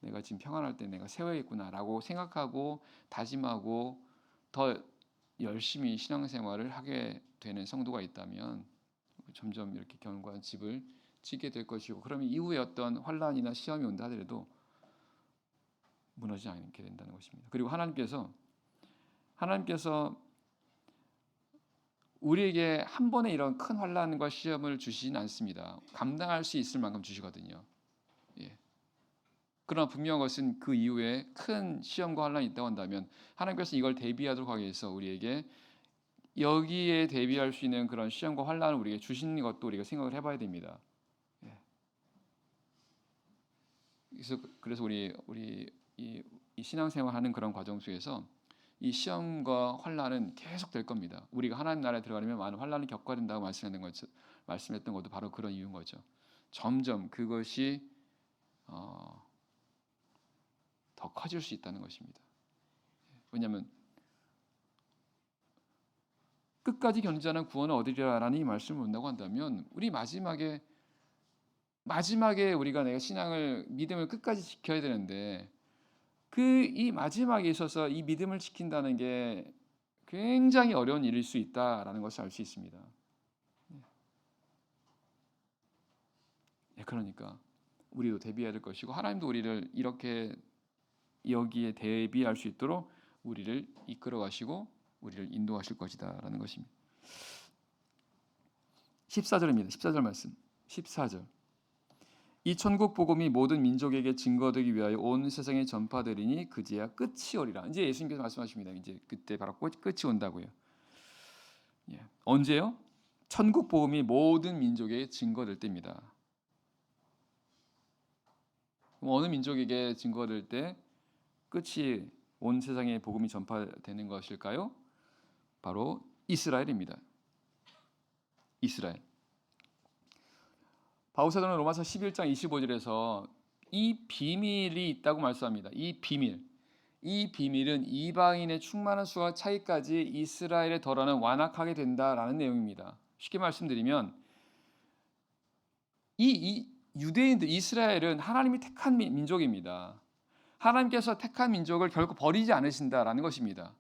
내가 지금 평안할 때 내가 세워야겠구나라고 생각하고 다짐하고 더 열심히 신앙생활을 하게 되는 성도가 있다면 점점 이렇게 견고한 집을 짓게 될 것이고 그러면 이후에 어떤 환란이나 시험이 온다 하더라도 무너지지 않게 된다는 것입니다. 그리고 하나님께서 우리에게 한 번에 이런 큰 환난과 시험을 주시진 않습니다. 감당할 수 있을 만큼 주시거든요. 예. 그러나 분명한 것은 그 이후에 큰 시험과 환난이 있다고 한다면 하나님께서 이걸 대비하도록 하기 위해서 우리에게 여기에 대비할 수 있는 그런 시험과 환난을 우리에게 주시는 것도 우리가 생각을 해봐야 됩니다. 예. 그래서 우리 이 신앙생활 하는 그런 과정 속에서 이 시험과 환난은 계속 될 겁니다. 우리가 하나님 나라에 들어가려면 많은 환난을 겪어야 된다고 말씀했던 것도 바로 그런 이유인 거죠. 점점 그것이 더 커질 수 있다는 것입니다. 왜냐하면 끝까지 견지하는 구원은 얻으리라라는 이 말씀을 본다고 한다면 우리 마지막에 우리가 내가 신앙을 믿음을 끝까지 지켜야 되는데 그 이 마지막에 있어서 이 믿음을 지킨다는 게 굉장히 어려운 일일 수 있다라는 것을 알 수 있습니다. 그러니까 우리도 대비해야 될 것이고 하나님도 우리를 이렇게 여기에 대비할 수 있도록 우리를 이끌어 가시고 우리를 인도하실 것이다라는 것입니다. 14절입니다. 14절 말씀. 14절. 이 천국 복음이 모든 민족에게 증거되기 위하여 온 세상에 전파되리니 그제야 끝이 오리라. 이제 예수님께서 말씀하십니다. 이제 그때 바로 끝이 온다고요. 예. 언제요? 천국 복음이 모든 민족에게 증거될 때입니다. 그럼 어느 민족에게 증거될 때 끝이 온 세상에 복음이 전파되는 것일까요? 바로 이스라엘입니다. 이스라엘. 바울사도는 로마서 11장 25절에서 이 비밀이 있다고 말씀합니다. 이 비밀은 이방인의 충만한 수와 차이까지 이스라엘에 덜어는 완악하게 된다라는 내용입니다. 쉽게 말씀드리면 이 유대인들 이스라엘은 하나님이 택한 민족입니다. 하나님께서 택한 민족을 결코 버리지 않으신다라는 것입니다.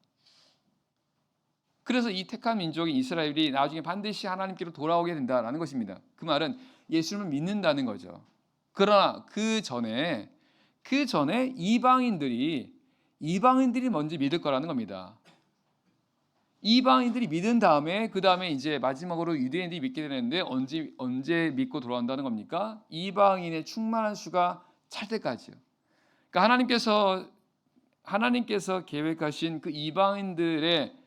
그래서 이 택한 민족인 이스라엘이 나중에 반드시 하나님께로 돌아오게 된다라는 것입니다. 그 말은 예수님을 믿는다는 거죠. 그러나 그 전에 이방인들이 먼저 믿을 거라는 겁니다. 이방인들이 믿은 다음에 그 다음에 이제 마지막으로 유대인들이 믿게 되는데 언제 믿고 돌아온다는 겁니까? 이방인의 충만한 수가 찰 때까지요. 그러니까 하나님께서 계획하신 그 이방인들의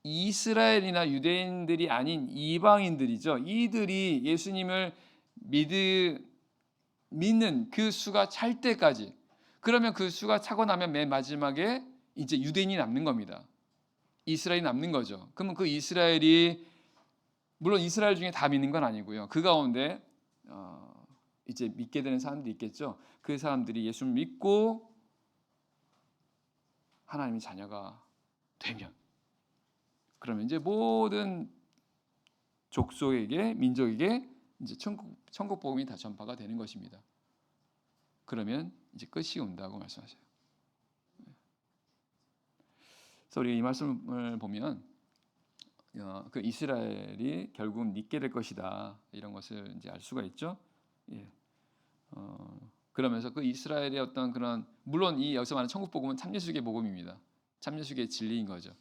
이스라엘이나 유대인들이 아닌 이방인들이죠. 이들이 예수님을 믿는 그 수가 찰 때까지. 그러면 그 수가 차고 나면 맨 마지막에 이제 유대인이 남는 겁니다. 이스라엘이 남는 거죠. 그러면 그 이스라엘이 물론 이스라엘 중에 다 믿는 건 아니고요. 그 가운데 이제 믿게 되는 사람들이 있겠죠. 그 사람들이 예수를 믿고 하나님의 자녀가 되면 그러면 이제 모든 족속에게 민족에게 이제 천국 복음이 다 전파가 되는 것입니다. 그러면 이제 끝이 온다고 말씀하세요. 그래서 우리가 이 말씀을 보면 그 이스라엘이 결국 믿게 될 것이다 이런 것을 이제 알 수가 있죠. 예. 그러면서 그 이스라엘의 어떤 그런 물론 이 여기서 말하는 천국 복음은 참예수의 복음입니다. 참예수의 진리인 거죠.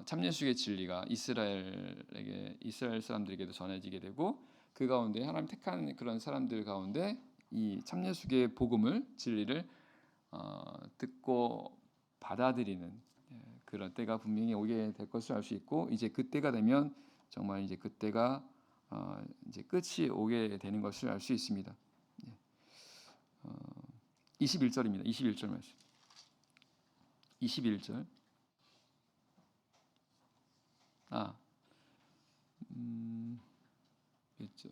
참예수의 진리가 이스라엘 사람들에게도 전해지게 되고 그 가운데 하나님 택한 그런 사람들 가운데 이 참예수의 복음을 진리를 듣고 받아들이는 그런 때가 분명히 오게 될 것을 알 수 있고 이제 그때가 되면 정말 이제 그때가 이제 끝이 오게 되는 것을 알 수 있습니다. 21절입니다. 21절 말씀. 21절.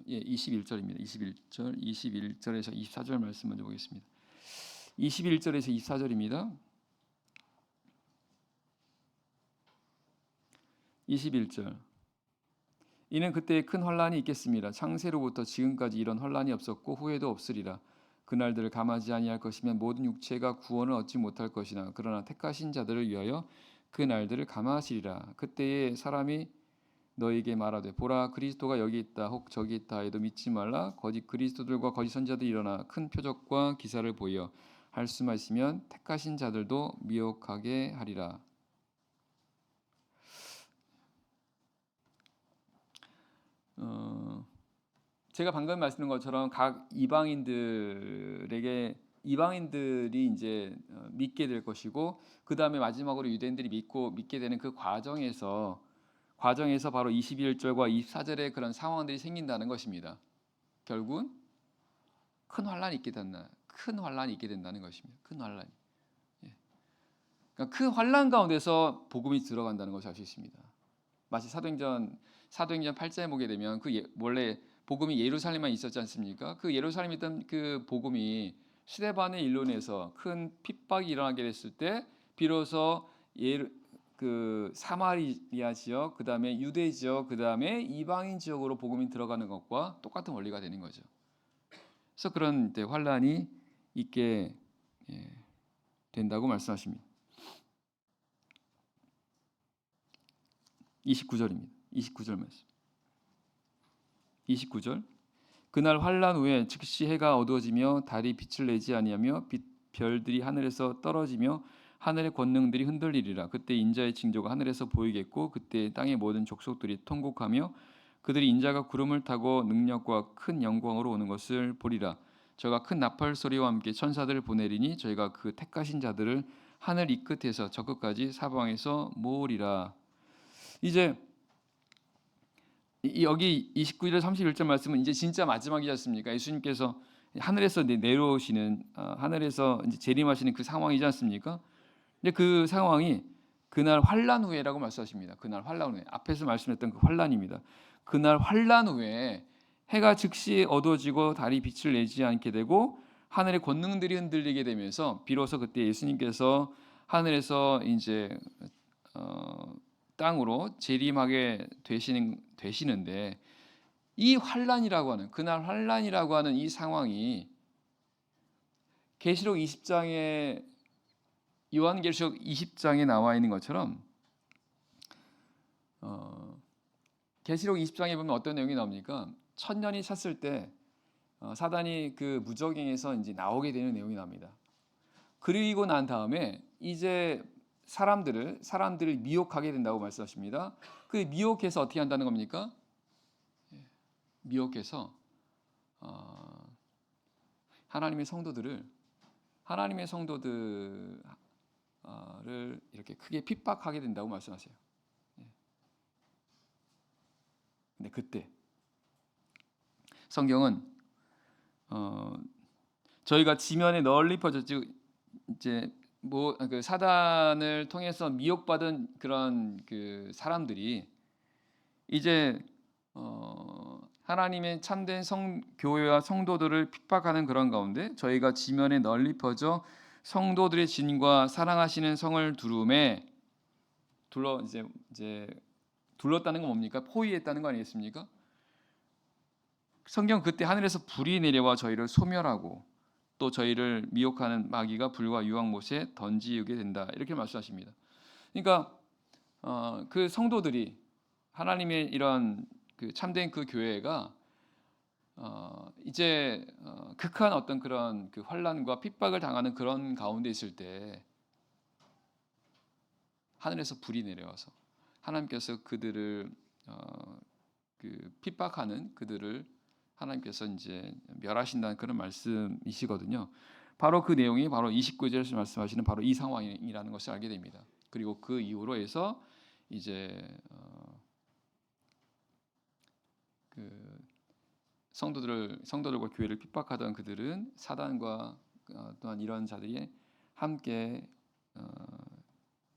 예, 21절입니다. 21절에서 24절 말씀 먼저 보겠습니다. 21절에서 24절입니다. 21절. 이는 그때에 큰 환란이 있겠습니다. 창세로부터 지금까지 이런 환란이 없었고 후에도 없으리라. 그날들을 감하지 아니할 것이면 모든 육체가 구원을 얻지 못할 것이나 그러나 택하신 자들을 위하여 그 날들을 감하시리라. 그때에 사람이 너에게 말하되 보라 그리스도가 여기 있다 혹 저기 있다 해도 믿지 말라. 거짓 그리스도들과 거짓 선지자들이 일어나 큰 표적과 기사를 보여 할 수만 있으면 택하신 자들도 미혹하게 하리라. 제가 방금 말씀드린 것처럼 각 이방인들이 이제 믿게 될 것이고, 그 다음에 마지막으로 유대인들이 믿게 되는 그 과정에서 바로 21절과 24절에 그런 상황들이 생긴다는 것입니다. 결국은 큰 환란이 있게 된다는 것입니다. 큰 환란이. 그러니까 큰 환란 가운데서 복음이 들어간다는 것을 알 수 있습니다. 마치 사도행전 8장에 보게 되면 원래 복음이 예루살렘만 있었지 않습니까? 그 예루살렘에 있던 그 복음이 스데반의 일로 인해서 큰 핍박이 일어나게 됐을 때 비로소 그 사마리아 지역, 그 다음에 유대 지역, 그 다음에 이방인 지역으로 복음이 들어가는 것과 똑같은 원리가 되는 거죠. 그래서 그런 환란이 있게 된다고 말씀하십니다. 29절입니다. 29절 말씀. 29절. 그날 환란 후에 즉시 해가 어두워지며 달이 빛을 내지 아니하며 별들이 하늘에서 떨어지며 하늘의 권능들이 흔들리리라. 그때 인자의 징조가 하늘에서 보이겠고 그때 땅의 모든 족속들이 통곡하며 그들이 인자가 구름을 타고 능력과 큰 영광으로 오는 것을 보리라. 저가 큰 나팔 소리와 함께 천사들을 보내리니 저희가 그 택하신 자들을 하늘 이 끝에서 저 끝까지 사방에서 모으리라. 이제 여기 29절 31절 말씀은 이제 진짜 마지막이지 않습니까? 예수님께서 하늘에서 내려오시는 하늘에서 이제 재림하시는 그 상황이지 않습니까? 근데 그 상황이 그날 환란 후에라고 말씀하십니다. 그날 환란 후에, 앞에서 말씀했던 그 환란입니다. 그날 환란 후에 해가 즉시 어두워지고 달이 빛을 내지 않게 되고 하늘의 권능들이 흔들리게 되면서 비로소 그때 예수님께서 하늘에서 이제 땅으로 재림하게 되시는데, 이 환란이라고 하는, 그날 환란이라고 하는 이 상황이 계시록 20장에, 요한계시록 20장에 나와 있는 것처럼 계시록 20장에 보면 어떤 내용이 나옵니까? 천년이 찼을 때 사단이 그 무저갱에서 이제 나오게 되는 내용이 나옵니다. 그리고 난 다음에 이제 사람들을 미혹하게 된다고 말씀하십니다. 그 미혹해서 어떻게 한다는 겁니까? 미혹해서 하나님의 성도들을 이렇게 크게 핍박하게 된다고 말씀하세요. 근데 그때 성경은 저희가 지면에 널리 퍼졌지, 이제 그 사단을 통해서 미혹받은 그런 그 사람들이 이제 하나님의 참된 교회와 성도들을 핍박하는 그런 가운데 저희가 지면에 널리 퍼져 성도들의 진과 사랑하시는 성을 두름에 이제 둘렀다는 건 뭡니까? 포위했다는 거 아니겠습니까? 성경 그때 하늘에서 불이 내려와 저희를 소멸하고 또 저희를 미혹하는 마귀가 불과 유황못에 던지게 된다, 이렇게 말씀하십니다. 그러니까 그 성도들이 하나님의 이런 그 참된 그 교회가 이제 극한 어떤 그런 그 환난과 핍박을 당하는 그런 가운데 있을 때 하늘에서 불이 내려와서 하나님께서 그들을 그 핍박하는 그들을 하나님께서 이제 멸하신다는 그런 말씀이시거든요. 바로 그 내용이 바로 29절에서 말씀하시는 바로 이 상황이라는 것을 알게 됩니다. 그리고 그 이후로 해서 이제 그 성도들과 교회를 핍박하던 그들은 사단과 또한 이런 자들이 함께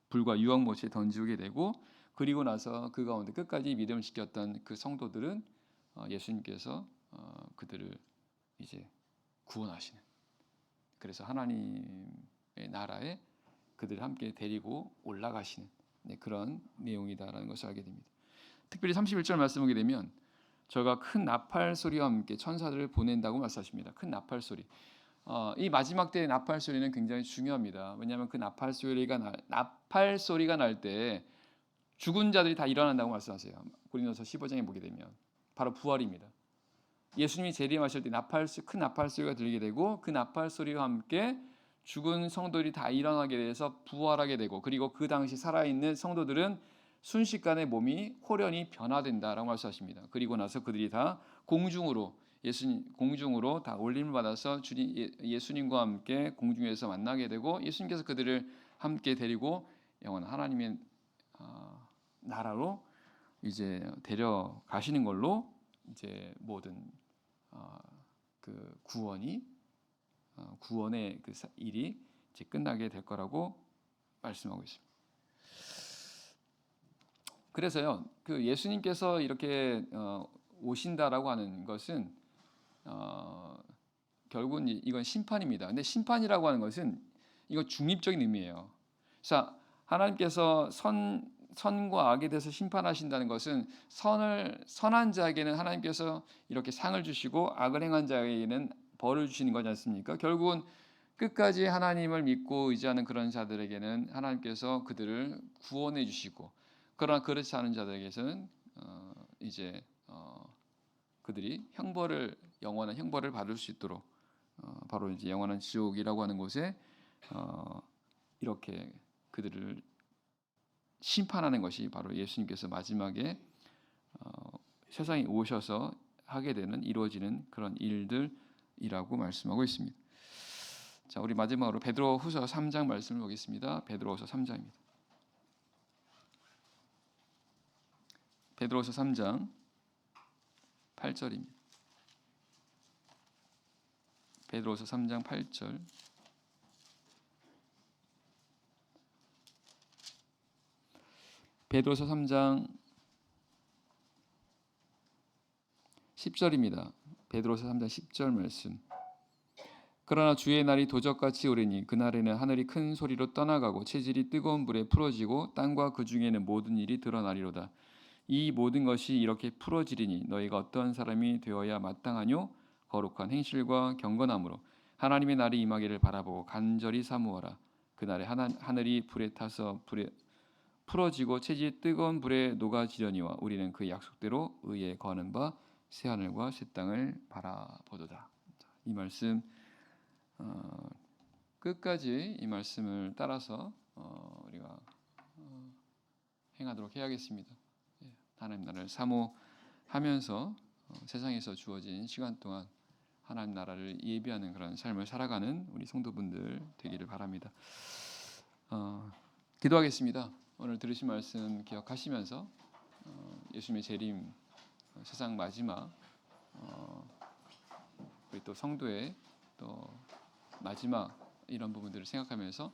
불과 유황못에 던지게 되고, 그리고 나서 그 가운데 끝까지 믿음을 지켰던 그 성도들은 예수님께서 그들을 이제 구원하시는, 그래서 하나님의 나라에 그들을 함께 데리고 올라가시는 그런 내용이다라는 것을 알게 됩니다. 특별히 31절 말씀 보게 되면 저가 큰 나팔 소리와 함께 천사들을 보낸다고 말씀하십니다. 큰 나팔 소리. 이 마지막 때의 나팔 소리는 굉장히 중요합니다. 왜냐하면 그 나팔 소리가 날 때 죽은 자들이 다 일어난다고 말씀하세요. 고린도서 15장에 보게 되면 바로 부활입니다. 예수님이 재림하실 때 큰 나팔 소리가 들리게 되고 그 나팔 소리와 함께 죽은 성도들이 다 일어나게 돼서 부활하게 되고, 그리고 그 당시 살아있는 성도들은 순식간에 몸이 홀연히 변화된다라고 말씀하십니다. 그리고 나서 그들이 다 공중으로 다 올림을 받아서 예수님과 함께 공중에서 만나게 되고 예수님께서 그들을 함께 데리고 영원한 하나님의 나라로 이제 데려가시는 걸로 이제 모든 그 구원의 그 일이 이제 끝나게 될 거라고 말씀하고 있습니다. 그래서요, 그 예수님께서 이렇게 오신다라고 하는 것은 결국은 이건 심판입니다. 근데 심판이라고 하는 것은 이건 중립적인 의미예요. 그래서 하나님께서 선과 악에 대해서 심판하신다는 것은 선한 자에게는 하나님께서 이렇게 상을 주시고 악을 행한 자에게는 벌을 주시는 거지 않습니까? 결국은 끝까지 하나님을 믿고 의지하는 그런 자들에게는 하나님께서 그들을 구원해 주시고, 그러나 그렇지 않은 자들에게서는 이제 그들이 영원한 형벌을 받을 수 있도록 바로 이제 영원한 지옥이라고 하는 곳에 이렇게 그들을 심판하는 것이 바로 예수님께서 마지막에 세상에 오셔서 하게 되는 이루어지는 그런 일들이라고 말씀하고 있습니다. 자, 우리 마지막으로 베드로후서 3장 말씀을 보겠습니다. 베드로후서 3장입니다. 베드로후서 3장 8절입니다. 베드로후서 3장 8절. 베드로서 3장 10절입니다. 베드로서 3장 10절 말씀. 그러나 주의 날이 도적같이 오리니 그날에는 하늘이 큰 소리로 떠나가고 체질이 뜨거운 불에 풀어지고 땅과 그 중에는 모든 일이 드러나리로다. 이 모든 것이 이렇게 풀어지리니 너희가 어떠한 사람이 되어야 마땅하뇨? 거룩한 행실과 경건함으로 하나님의 날이 임하기를 바라보고 간절히 사모하라. 그날에 하늘이 불에 타서 풀어지고 체질이 뜨거운 불에 녹아지려니와 우리는 그 약속대로 의에 거하는 바 새 하늘과 새 땅을 바라보도다. 이 말씀 끝까지 이 말씀을 따라서 우리가 행하도록 해야겠습니다. 하나님 나라를 사모하면서 세상에서 주어진 시간 동안 하나님 나라를 예비하는 그런 삶을 살아가는 우리 성도분들 되기를 바랍니다. 기도하겠습니다. 오늘 들으신 말씀 기억하시면서 예수님의 재림, 세상 마지막, 우리 또 성도의 또 마지막 이런 부분들을 생각하면서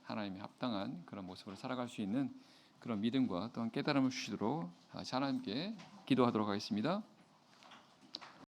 하나님의 합당한 그런 모습으로 살아갈 수 있는 그런 믿음과 또한 깨달음을 주시도록 하나님께 기도하도록 하겠습니다.